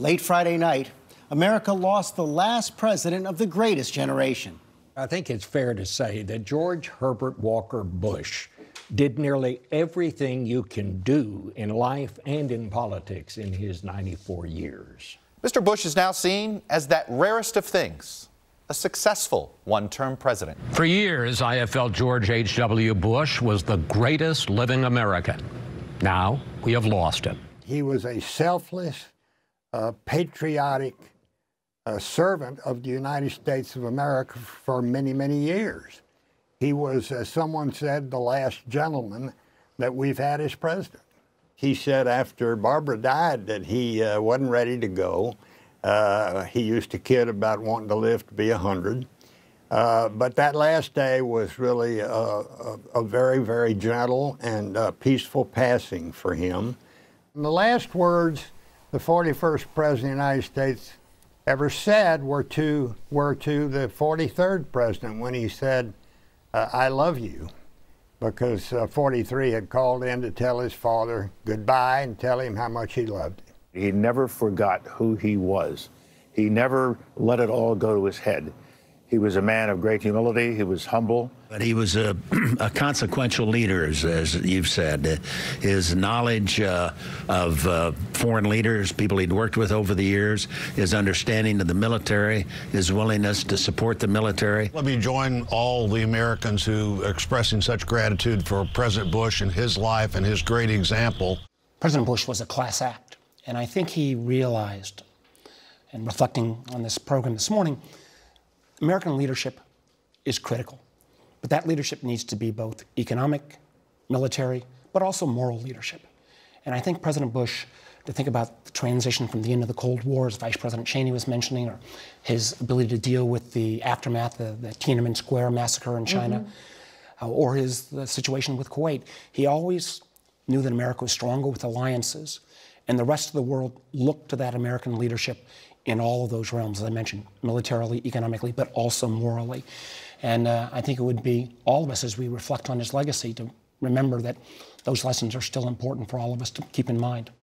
Late Friday night, America lost the last president of the greatest generation. I think it's fair to say that George Herbert Walker Bush did nearly everything you can do in life and in politics in his 94 years. Mr. Bush is now seen as that rarest of things, a successful one-term president. For years, I have felt George H.W. Bush was the greatest living American. Now, we have lost him. He was a selfless, patriotic servant of the United States of America for many, many years. He was, as someone said, the last gentleman that we've had as president. He said after Barbara died that he wasn't ready to go. He used to kid about wanting to live to be 100. But that last day was really a very, very gentle and peaceful passing for him. And the last words the 41st President of the United States ever said were to the 43rd President when he said, I love you, because 43 had called in to tell his father goodbye and tell him how much he loved him. He never forgot who he was. He never let it all go to his head. He was a man of great humility. He was humble. But he was a consequential leader, as you've said. His knowledge of foreign leaders, people he'd worked with over the years, his understanding of the military, his willingness to support the military. Let me join all the Americans who are expressing such gratitude for President Bush and his life and his great example. President Bush was a class act, and I think he realized, and reflecting on this program this morning, American leadership is critical, but that leadership needs to be both economic, military, but also moral leadership. And I think President Bush, to think about the transition from the end of the Cold War, as Vice President Cheney was mentioning, or his ability to deal with the aftermath of the Tiananmen Square massacre in China, or the situation with Kuwait, he always knew that America was stronger with alliances, and the rest of the world looked to that American leadership in all of those realms, as I mentioned, militarily, economically, but also morally. And I think it would be all of us, as we reflect on his legacy, to remember that those lessons are still important for all of us to keep in mind.